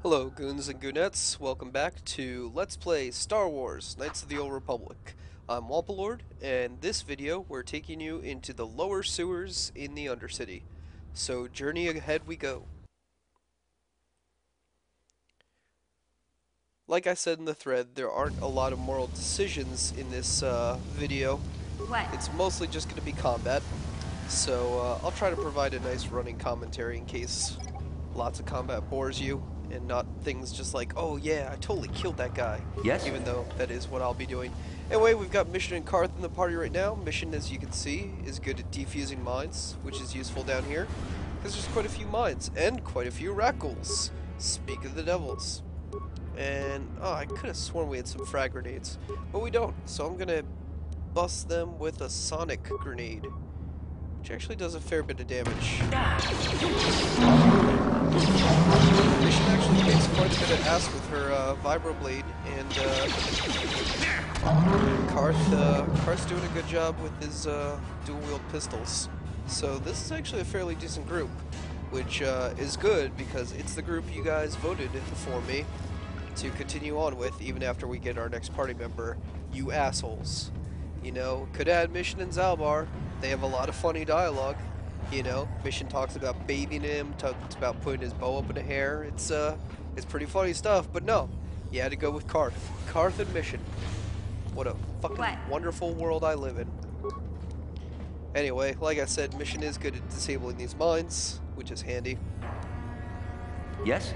Hello, goons and goonettes. Welcome back to Let's Play Star Wars Knights of the Old Republic. I'm Wampalord, and this video we're taking you into the lower sewers in the Undercity. So journey ahead we go. Like I said in the thread, there aren't a lot of moral decisions in this video. What? It's mostly just going to be combat. So I'll try to provide a nice running commentary in case lots of combat bores you, and not things just like, oh yeah, I totally killed that guy. Yes? Even though that is what I'll be doing. Anyway, we've got Mission and Karth in the party right now. Mission, as you can see, is good at defusing mines, which is useful down here, because there's quite a few mines, and quite a few rackles. Speak of the devils. And, oh, I could have sworn we had some frag grenades, but we don't, so I'm gonna bust them with a sonic grenade, which actually does a fair bit of damage. Mission actually makes quite a bit of ass with her vibroblade, and Karth's doing a good job with his dual-wield pistols. So this is actually a fairly decent group, which is good because it's the group you guys voted for me to continue on with even after we get our next party member, you assholes. You know, could add Mission and Zalbar. They have a lot of funny dialogue. You know, Mission talks about bathing him, talks about putting his bow up in the hair. It's pretty funny stuff, but no. You had to go with Karth. Karth and Mission. What a fucking wonderful world I live in. Anyway, like I said, Mission is good at disabling these mines, which is handy. Yes?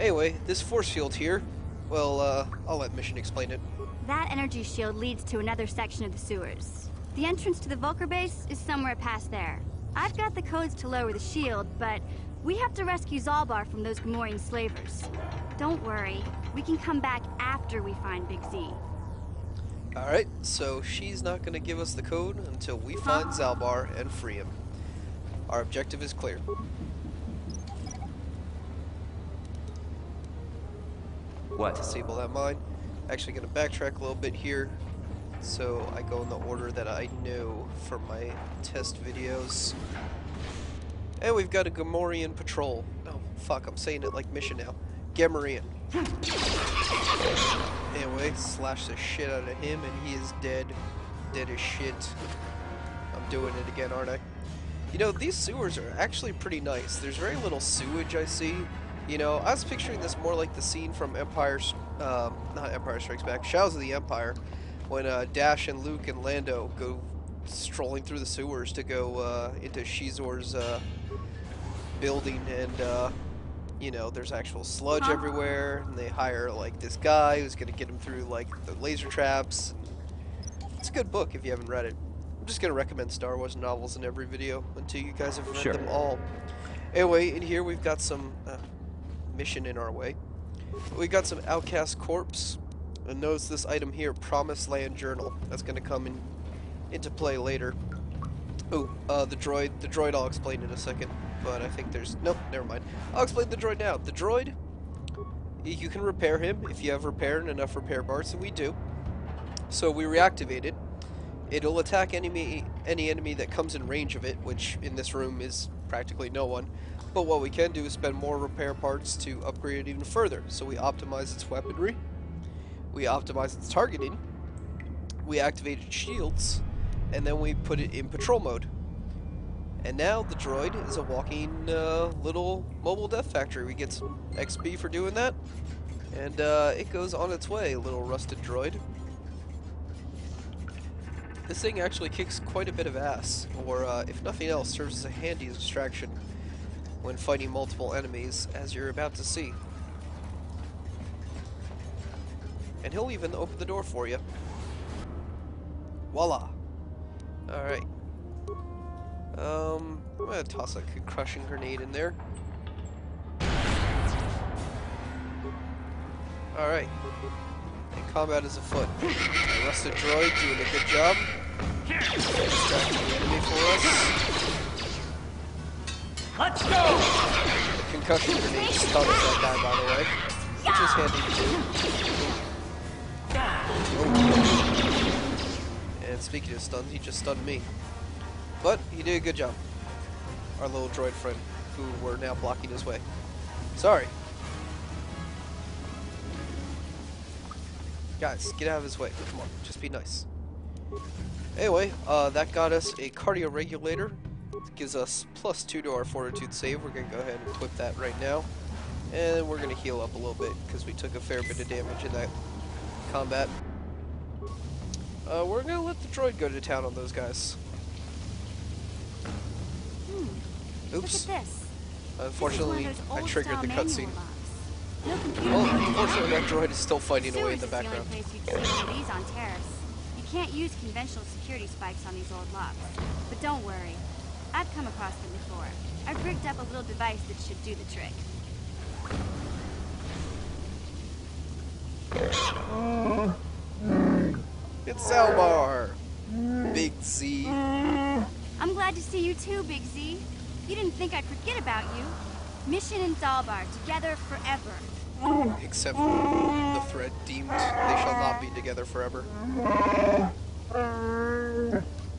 Anyway, this force field here, well, I'll let Mission explain it. That energy shield leads to another section of the sewers. The entrance to the Vulcar base is somewhere past there. I've got the codes to lower the shield, but we have to rescue Zalbar from those Gamorrean slavers. Don't worry, we can come back after we find Big Z. Alright, so she's not going to give us the code until we find Zalbar and free him. Our objective is clear. What? Disable that mine. Actually going to backtrack a little bit here, so I go in the order that I know from my test videos. And we've got a Gamorrean patrol. Oh, fuck, I'm saying it like Mission now. Gamorrean. Anyway, slash the shit out of him, and he is dead. Dead as shit. I'm doing it again, aren't I? You know, these sewers are actually pretty nice. There's very little sewage I see. You know, I was picturing this more like the scene from not Empire Strikes Back, Shadows of the Empire, when Dash and Luke and Lando go strolling through the sewers to go into Shizor's building, and you know, there's actual sludge everywhere, and they hire like this guy who's gonna get him through like the laser traps. It's a good book if you haven't read it. I'm just gonna recommend Star Wars novels in every video until you guys have read them all. Anyway, in here we've got some Mission in our way. We got some outcast corpse, and notice this item here, Promised Land Journal. That's gonna come into play later. Oh, the droid I'll explain in a second, but I think there's, nope, never mind. I'll explain the droid now. The droid, you can repair him if you have enough repair parts, and we do. So we reactivate it. It'll attack any enemy that comes in range of it, which in this room is practically no one. But what we can do is spend more repair parts to upgrade it even further. So we optimize its weaponry, we optimize its targeting, we activate its shields, and then we put it in patrol mode. And now the droid is a walking little mobile death factory. We get some XP for doing that, and it goes on its way, little rusted droid. This thing actually kicks quite a bit of ass, or if nothing else, serves as a handy distraction when fighting multiple enemies, as you're about to see. And he'll even open the door for you. Voila! Alright. I'm gonna toss a concussion grenade in there. Alright. And combat is afoot. A rusted droid doing a good job. Distracting the enemy for us. Let's go! The concussion grenade stuns that guy, by the way. Which is handy too. Oh. And speaking of stuns, he just stunned me. But he did a good job. Our little droid friend, who we're now blocking his way. Sorry. Guys, get out of his way. Come on, just be nice. Anyway, that got us a cardio regulator. It gives us +2 to our fortitude save. We're gonna go ahead and equip that right now. And we're gonna heal up a little bit, because we took a fair bit of damage in that combat. We're gonna let the droid go to town on those guys. Oops. Look at this. Unfortunately, I triggered the cutscene. No computer. Well, unfortunately, that droid is still fighting away in the Sewers background. is the only place you'd see these on Terrace. You can't use conventional security spikes on these old locks. But don't worry. I've come across them before. I've rigged up a little device that should do the trick. It's Zalbar! Big Z. I'm glad to see you too, Big Z. You didn't think I'd forget about you. Mission and Zalbar, together forever. Except the threat deemed they shall not be together forever.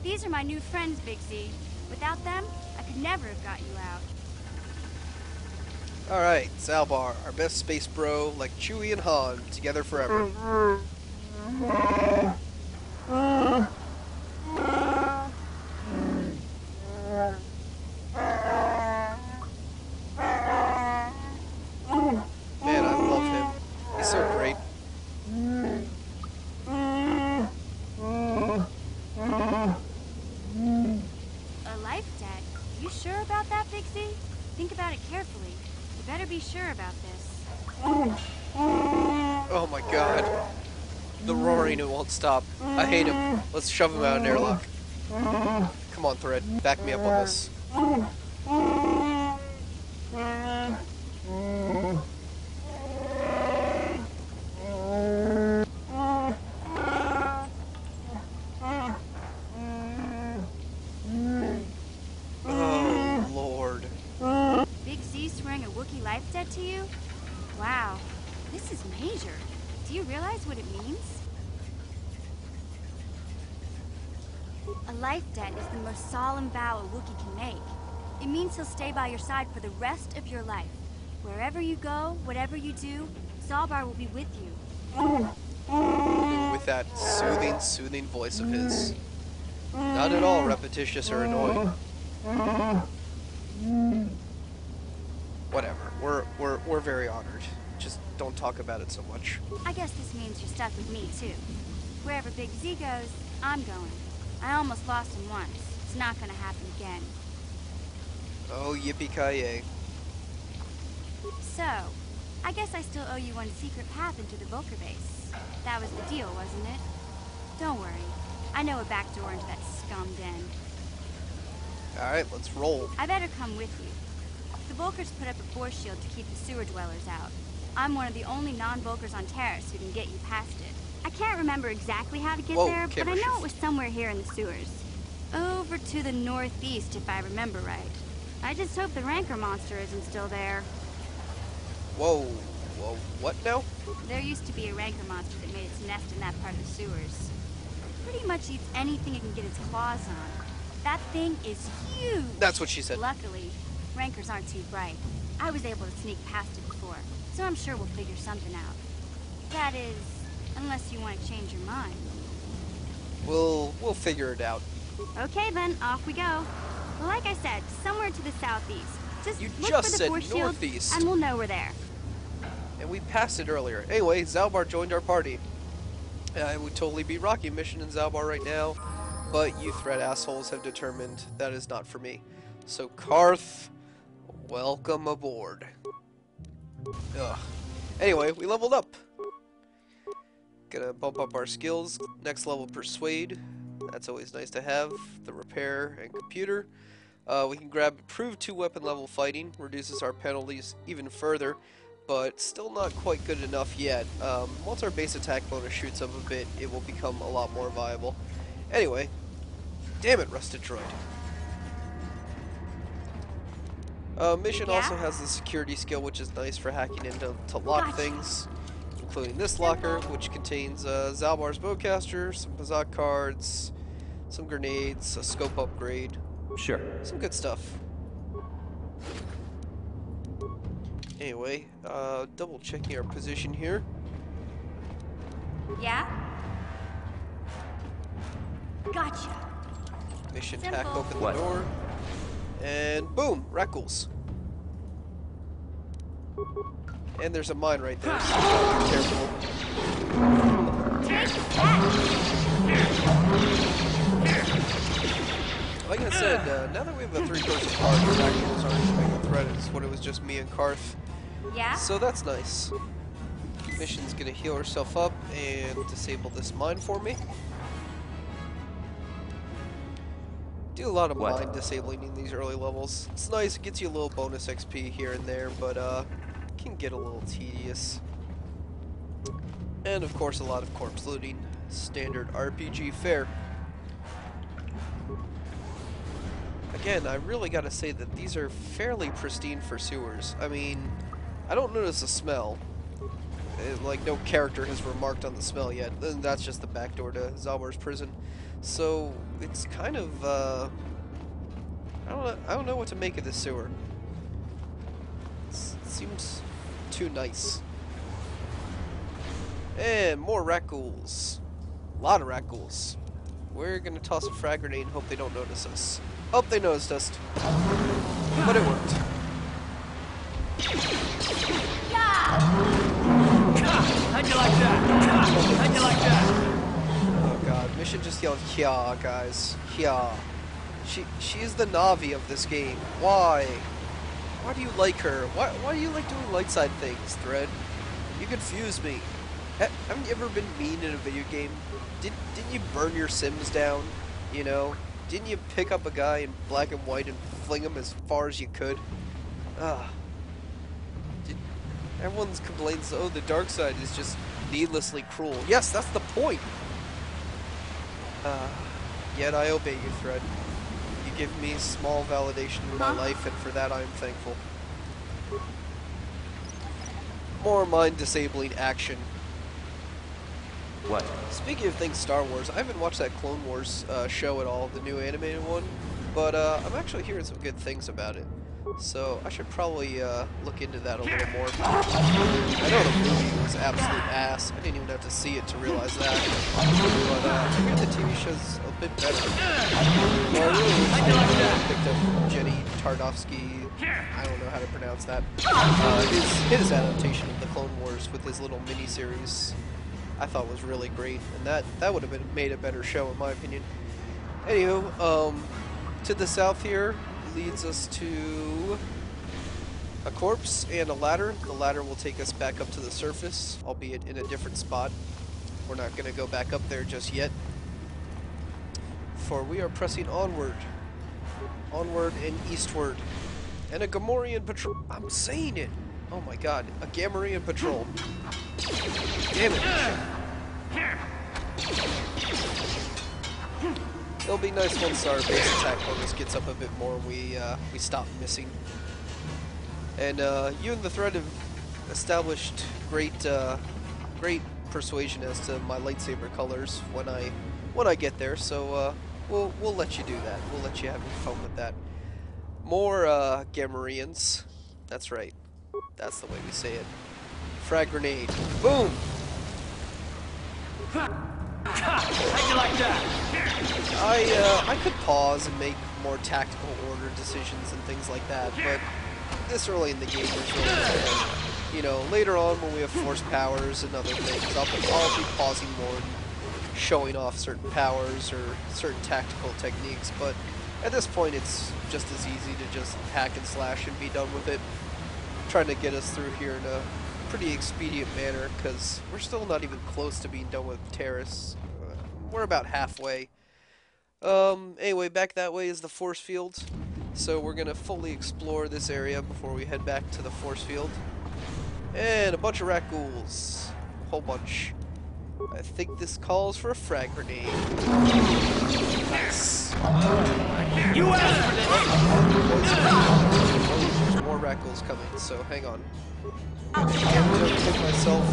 These are my new friends, Big Z. Without them, I could never have got you out. Alright, Zalbar, our best space bro, like Chewie and Han, together forever. Man, I love him. He's so great. A life debt? You sure about that, Big Z? Think about it carefully. You better be sure about this. Oh my god. The roaring, it won't stop. I hate him. Let's shove him out an airlock. Come on, Thread. Back me up on this. Oh, Lord. Big Z swearing a Wookiee life debt to you? Wow, this is major. Do you realize what it means? A life debt is the most solemn vow a Wookiee can make. It means he'll stay by your side for the rest of your life. Wherever you go, whatever you do, Zalbar will be with you. With that soothing voice of his. Not at all repetitious or annoying. Whatever. We're very honored. Just don't talk about it so much. I guess this means you're stuck with me, too. Wherever Big Z goes, I'm going. I almost lost him once. It's not gonna happen again. Oh, yippee-ki-yay. So, I guess I still owe you one secret path into the Vulcar base. That was the deal, wasn't it? Don't worry. I know a back door into that scum den. Alright, let's roll. I better come with you. The Vulcars put up a force shield to keep the sewer dwellers out. I'm one of the only non-Vulcars on Terrace who can get you past it. I can't remember exactly how to get there, but I know it was somewhere here in the sewers. Over to the northeast, if I remember right. I just hope the Rancor monster isn't still there. Whoa. What now? There used to be a Rancor monster that made its nest in that part of the sewers. Pretty much eats anything it can get its claws on. That thing is huge! That's what she said. Luckily, Rancors aren't too bright. I was able to sneak past it before, so I'm sure we'll figure something out. That is, unless you want to change your mind. We'll figure it out. Okay then, off we go. Well, like I said, somewhere to the southeast. Just You look just for the said force shield, northeast. and we'll know we're there. And we passed it earlier. Anyway, Zalbar joined our party. I would totally be rocking mission in Zalbar right now, but you threat assholes have determined that is not for me. So Karth, welcome aboard. Ugh. Anyway, we leveled up. Gonna bump up our skills. Next level, Persuade. That's always nice to have. The Repair and Computer. We can grab Improved 2-weapon level fighting. Reduces our penalties even further, but still not quite good enough yet. Once our base attack bonus shoots up a bit, it will become a lot more viable. Anyway, damn it, Rusted Droid. Mission also has the security skill, which is nice for hacking into lock things, including this locker, which contains Zalbar's bowcaster, some Bazak cards, some grenades, a scope upgrade. Sure. Some good stuff. Anyway, double checking our position here. Yeah? Gotcha. Mission Simple. hack open What? the door. And boom, Rackles. And there's a mine right there, so be careful. Take that! Like I said, now that we have a 3-person party, Rackles aren't making a threat as when it was just me and Karth. Yeah? So that's nice. Mission's gonna heal herself up and disable this mine for me. Do a lot of What? mine disabling in these early levels. It's nice, it gets you a little bonus XP here and there, but can get a little tedious. And of course a lot of corpse looting. Standard RPG fare. Again, I really gotta say that these are fairly pristine for sewers. I mean, I don't notice a smell. Like, no character has remarked on the smell yet. And that's just the back door to Zalbar's prison. So, it's kind of, I don't know what to make of this sewer. It seems too nice. And more rat ghouls. A lot of rat ghouls. We're gonna toss a frag grenade and hope they don't notice us. Oh, they noticed us. But it worked. How'd you like that? How'd you like that? Oh god, Mission just yelled "Hya," guys. Hya. She is the Navi of this game. Why? Why do you like her? Why do you like doing light side things, Thread? You confuse me. Haven't you ever been mean in a video game? Didn't you burn your Sims down? You know? Didn't you pick up a guy in black and white and fling him as far as you could? Everyone complains, oh, the dark side is just needlessly cruel. Yes, that's the point! Yet I obey you, Thread. You give me small validation in my life, and for that I am thankful. More mind-disabling action. What? Speaking of things Star Wars, I haven't watched that Clone Wars show at all, the new animated one, but I'm actually hearing some good things about it. So I should probably look into that a little more. I know the movie was absolute ass. I didn't even have to see it to realize that. But I hear the TV show's a bit better. Well, I really wish they picked up Jenny Tardovsky. I don't know how to pronounce that. His adaptation of the Clone Wars with his little mini-series I thought was really great, and that would have made a better show in my opinion. Anywho, to the south here leads us to a corpse and a ladder. The ladder will take us back up to the surface, albeit in a different spot. We're not going to go back up there just yet, for we are pressing onward. Onward and eastward. And a Gamorrean patrol. I'm saying it! Oh my god, a Gamorrean patrol. Damn it. It'll be nice once our base attack bonus gets up a bit more and we stop missing. And you and the Thread have established great persuasion as to my lightsaber colors when I get there, so we'll let you do that. We'll let you have your fun with that. More Gamorreans. That's right. That's the way we say it. Frag grenade. Boom! How'd you like that? I could pause and make more tactical order decisions and things like that, but this early in the game is really important. You know, later on when we have force powers and other things, I'll be pausing more and showing off certain powers or certain tactical techniques, but at this point it's just as easy to just hack and slash and be done with it. Trying to get us through here in a pretty expedient manner, because we're still not even close to being done with terrorists. We're about halfway. Anyway, back that way is the force field, so we're gonna fully explore this area before we head back to the force field. And a bunch of rat ghouls. Whole bunch. I think this calls for a frag grenade. Nice. You asked for There's more rat ghouls coming, so hang on. Hit myself,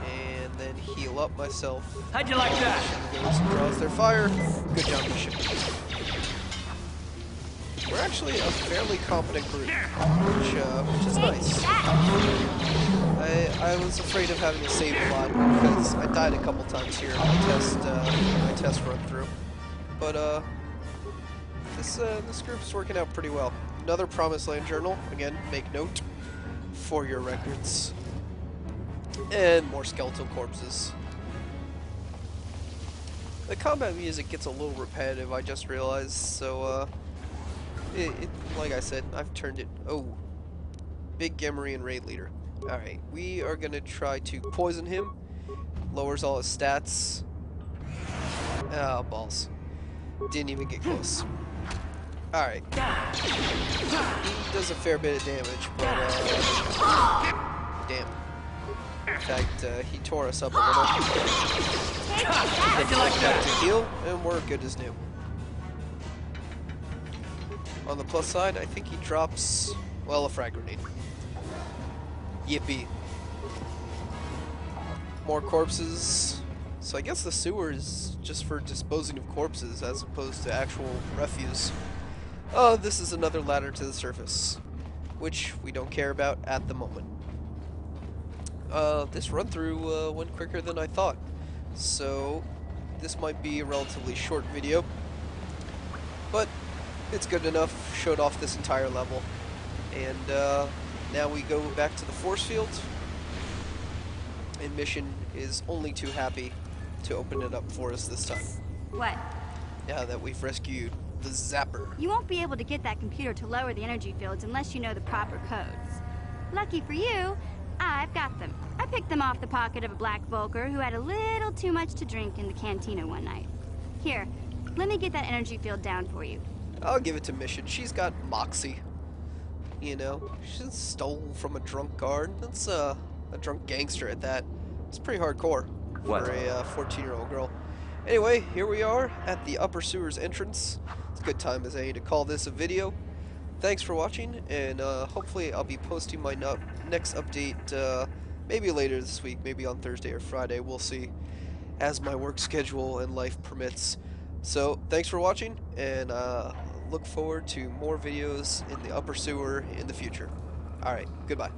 and then heal up myself. How'd you like that? Goes and draws their fire. Good job, Mission. We're actually a fairly competent group, which is nice. I was afraid of having to save a lot because I died a couple times here in my test run through. But this group's working out pretty well. Another Promised Land journal. Again, make note for your records. And more skeletal corpses. The combat music gets a little repetitive, I just realized, so, like I said, I've turned it... Oh. Big Gamorrean raid leader. Alright, we are gonna try to poison him. Lowers all his stats. Ah, balls. Didn't even get close. Alright. He does a fair bit of damage, but, damn. In fact, he tore us up a little. How'd you like Back that? to heal, and we're good as new. On the plus side, I think he drops, well, a frag grenade. Yippee. More corpses. So I guess the sewer is just for disposing of corpses as opposed to actual refuse. Oh, this is another ladder to the surface, which we don't care about at the moment. This run through went quicker than I thought, so this might be a relatively short video, but it's good enough. Showed off this entire level, and now we go back to the force field, and Mission is only too happy to open it up for us this time. What? Now that we've rescued the Zapper. You won't be able to get that computer to lower the energy fields unless you know the proper codes. Lucky for you, I've got them. I picked them off the pocket of a black Volker who had a little too much to drink in the cantina one night. Here, let me get that energy field down for you. I'll give it to Mission. She's got moxie. You know, she stole from a drunk guard. That's a drunk gangster at that. It's pretty hardcore What? for a 14-year-old girl. Anyway, here we are at the upper sewers entrance. It's a good time as any to call this a video. Thanks for watching, and hopefully I'll be posting my next update maybe later this week, maybe on Thursday or Friday. We'll see, as my work schedule and life permits. So, thanks for watching, and look forward to more videos in the upper sewer in the future. Alright, goodbye.